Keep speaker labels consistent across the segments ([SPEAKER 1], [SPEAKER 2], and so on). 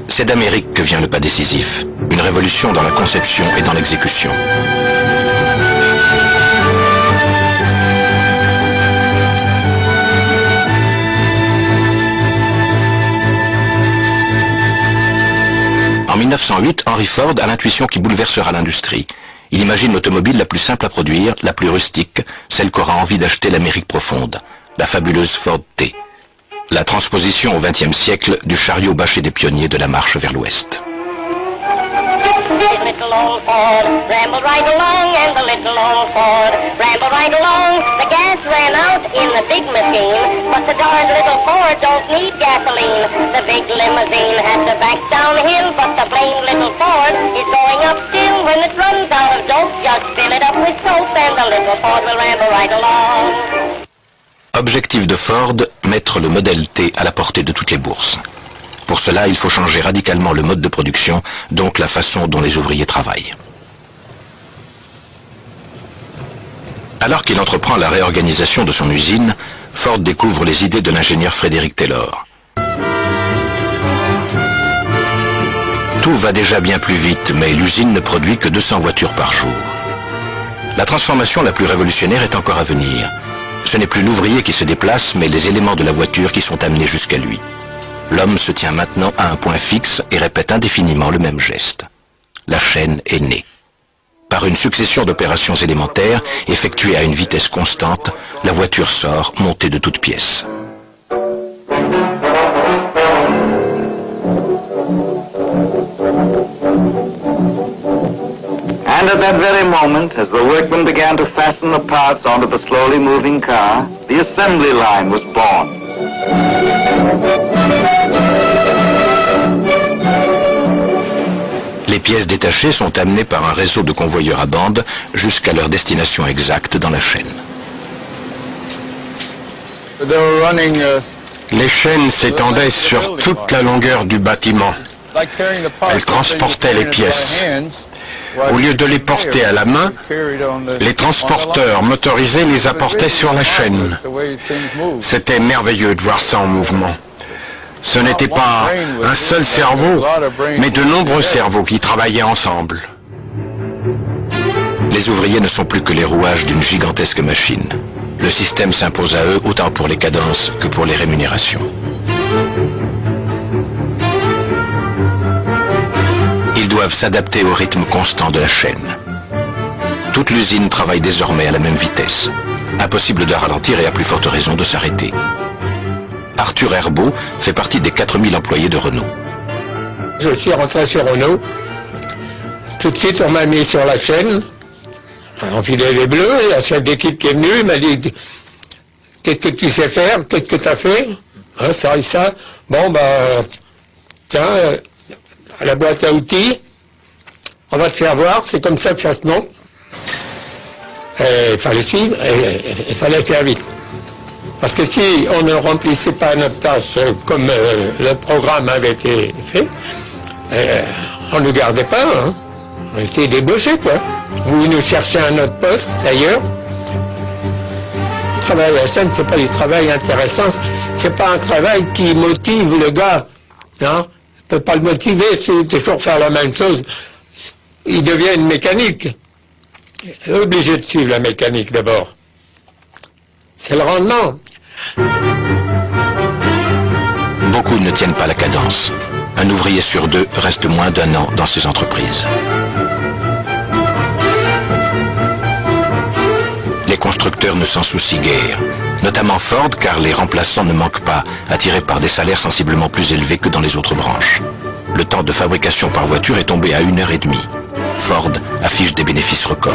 [SPEAKER 1] C'est d'Amérique que vient le pas décisif, une révolution dans la conception et dans l'exécution. En 1908, Henry Ford a l'intuition qui bouleversera l'industrie. Il imagine l'automobile la plus simple à produire, la plus rustique, celle qu'aura envie d'acheter l'Amérique profonde, la fabuleuse Ford T. La transposition au XXe siècle du chariot bâché des pionniers de la marche vers l'Ouest.
[SPEAKER 2] Little old Ford rambled right along, and the little old Ford rambled right along. The gas ran out in the big machine, but the darn little Ford don't need gasoline. The big limousine has to back downhill, but the plain little Ford is going up still. When it runs out of dope, just fill it up with soap, and the little Ford will ramble right along.
[SPEAKER 1] Objectif de Ford, mettre le modèle T à la portée de toutes les bourses. Pour cela, il faut changer radicalement le mode de production, donc la façon dont les ouvriers travaillent. Alors qu'il entreprend la réorganisation de son usine, Ford découvre les idées de l'ingénieur Frederick Taylor. Tout va déjà bien plus vite, mais l'usine ne produit que 200 voitures par jour. La transformation la plus révolutionnaire est encore à venir. Ce n'est plus l'ouvrier qui se déplace, mais les éléments de la voiture qui sont amenés jusqu'à lui. L'homme se tient maintenant à un point fixe et répète indéfiniment le même geste. La chaîne est née. Par une succession d'opérations élémentaires, effectuées à une vitesse constante, la voiture sort, montée de toutes pièces.
[SPEAKER 3] And at that very moment, as the workmen began to fasten the parts onto the slowly moving car, the assembly line was born.
[SPEAKER 1] Les pièces détachées sont amenées par un réseau de convoyeurs à bande jusqu'à leur destination exacte dans la chaîne.
[SPEAKER 4] Les chaînes s'étendaient sur toute la longueur du bâtiment. Elles transportaient les pièces. Au lieu de les porter à la main, les transporteurs motorisés les apportaient sur la chaîne. C'était merveilleux de voir ça en mouvement. Ce n'était pas un seul cerveau, mais de nombreux cerveaux qui travaillaient ensemble.
[SPEAKER 1] Les ouvriers ne sont plus que les rouages d'une gigantesque machine. Le système s'impose à eux autant pour les cadences que pour les rémunérations. Ils doivent s'adapter au rythme constant de la chaîne. Toute l'usine travaille désormais à la même vitesse. Impossible de ralentir et à plus forte raison de s'arrêter. Arthur Herbeau fait partie des 4000 employés de Renault.
[SPEAKER 5] Je suis rentré sur Renault. Tout de suite, on m'a mis sur la chaîne. On enfilait les bleus et la chef d'équipe qui est venue m'a dit « Qu'est-ce que tu sais faire? Qu'est-ce que tu as fait? Hein, ça et ça. Bon, bah, tiens, à la boîte à outils, on va te faire voir, c'est comme ça que ça se monte. » Il fallait suivre et il fallait faire vite. Parce que si on ne remplissait pas notre tâche comme le programme avait été fait, on ne nous gardait pas, hein. On était débauchés, quoi. Ou ils nous cherchaient un autre poste, ailleurs. Le travail à la chaîne, c'est pas du travail intéressant, c'est pas un travail qui motive le gars, hein. On peut pas le motiver, c'est toujours faire la même chose. Il devient une mécanique. Il est obligé de suivre la mécanique d'abord. C'est le rendement.
[SPEAKER 1] Beaucoup ne tiennent pas la cadence. Un ouvrier sur deux reste moins d'1 an dans ces entreprises. Les constructeurs ne s'en soucient guère, notamment Ford, car les remplaçants ne manquent pas, attirés par des salaires sensiblement plus élevés que dans les autres branches. Le temps de fabrication par voiture est tombé à 1h30. Ford affiche des bénéfices records.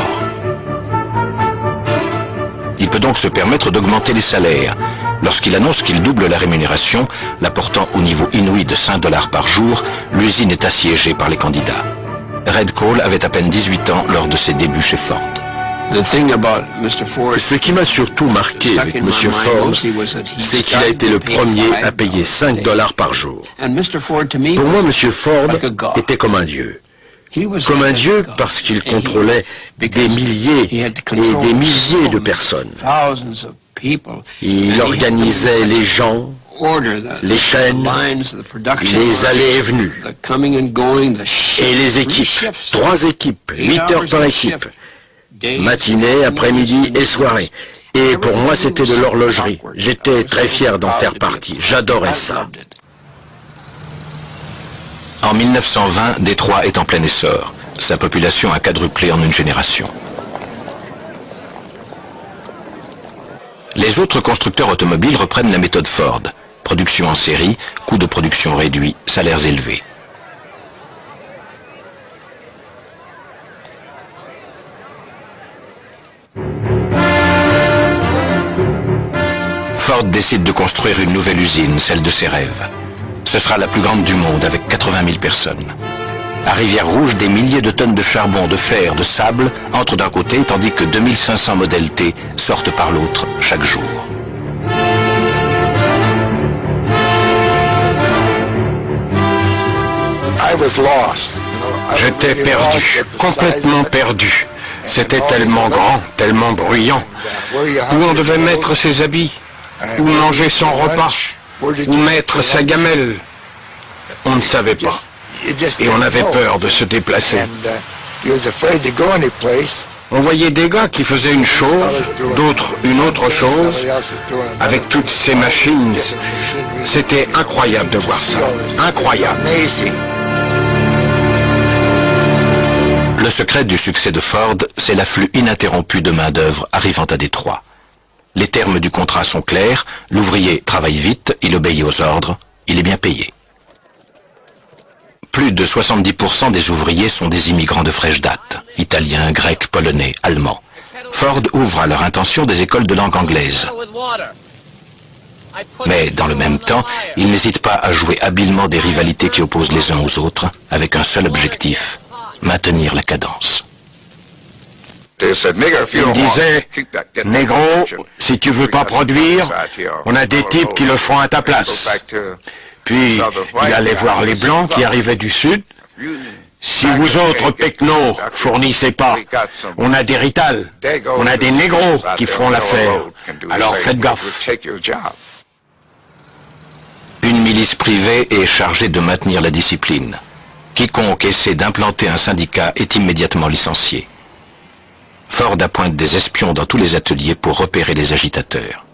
[SPEAKER 1] Il peut donc se permettre d'augmenter les salaires. Lorsqu'il annonce qu'il double la rémunération, la portant au niveau inouï de 5 $ par jour, l'usine est assiégée par les candidats. Red Cole avait à peine 18 ans lors de ses débuts chez Ford.
[SPEAKER 4] Ce qui m'a surtout marqué avec M. Ford, c'est qu'il a été le premier à payer 5 $ par jour. Pour moi, M. Ford était comme un dieu. Comme un dieu parce qu'il contrôlait des milliers et des milliers de personnes. Il organisait les gens les chaînes, les allées et venues, et les équipes, 3 équipes, 8 heures par équipe, matinée, après-midi et soirée. Et pour moi, c'était de l'horlogerie. J'étais très fier d'en faire partie. J'adorais ça.
[SPEAKER 1] En 1920, Détroit est en plein essor. Sa population a quadruplé en une génération. Les autres constructeurs automobiles reprennent la méthode Ford. Production en série, coûts de production réduits, salaires élevés. Ford décide de construire une nouvelle usine, celle de ses rêves. Ce sera la plus grande du monde, avec 80 000 personnes. À Rivière-Rouge, des milliers de tonnes de charbon, de fer, de sable entrent d'un côté, tandis que 2500 modèles T sortent par l'autre chaque jour.
[SPEAKER 4] J'étais perdu, complètement perdu. C'était tellement grand, tellement bruyant. Où on devait mettre ses habits, où manger son repas, où mettre sa gamelle. On ne savait pas. Et on avait peur de se déplacer. On voyait des gars qui faisaient une chose, d'autres une autre chose, avec toutes ces machines. C'était incroyable de voir ça. Incroyable.
[SPEAKER 1] Le secret du succès de Ford, c'est l'afflux ininterrompu de main-d'œuvre arrivant à Détroit. Les termes du contrat sont clairs, l'ouvrier travaille vite, il obéit aux ordres, il est bien payé. Plus de 70% des ouvriers sont des immigrants de fraîche date, italiens, grecs, polonais, allemands. Ford ouvre à leur intention des écoles de langue anglaise. Mais dans le même temps, il n'hésite pas à jouer habilement des rivalités qui opposent les uns aux autres, avec un seul objectif, maintenir la cadence.
[SPEAKER 4] Il disait, négro, si tu veux pas produire, on a des types qui le feront à ta place. Puis, il allait voir les Blancs qui arrivaient du Sud. Si vous autres, Pecno, fournissez pas, on a des Rital, on a des négros qui feront l'affaire. Alors faites gaffe.
[SPEAKER 1] Une milice privée est chargée de maintenir la discipline. Quiconque essaie d'implanter un syndicat est immédiatement licencié. Ford appointe des espions dans tous les ateliers pour repérer les agitateurs.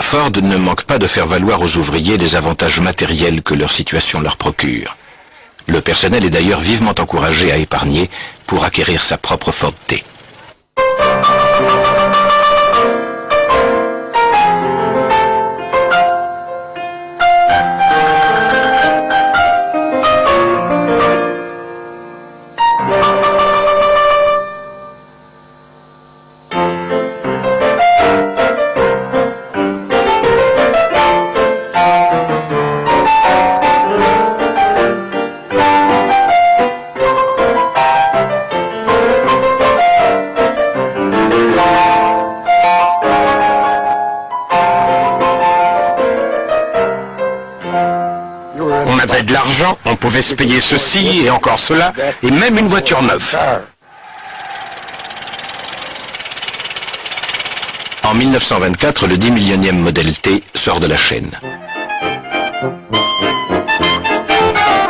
[SPEAKER 1] Ford ne manque pas de faire valoir aux ouvriers les avantages matériels que leur situation leur procure. Le personnel est d'ailleurs vivement encouragé à épargner pour acquérir sa propre Ford T.
[SPEAKER 4] On pouvait se payer ceci et encore cela, et même une voiture neuve.
[SPEAKER 1] En 1924, le 10 millionième modèle T sort de la chaîne.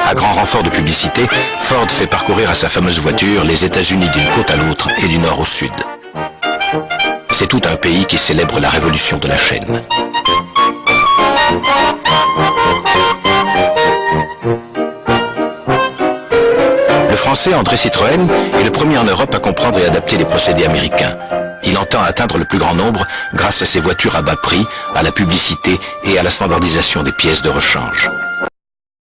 [SPEAKER 1] À grand renfort de publicité, Ford fait parcourir à sa fameuse voiture les États-Unis d'une côte à l'autre et du nord au sud. C'est tout un pays qui célèbre la révolution de la chaîne. Le Français André Citroën est le premier en Europe à comprendre et adapter les procédés américains. Il entend atteindre le plus grand nombre grâce à ses voitures à bas prix, à la publicité et à la standardisation des pièces de rechange.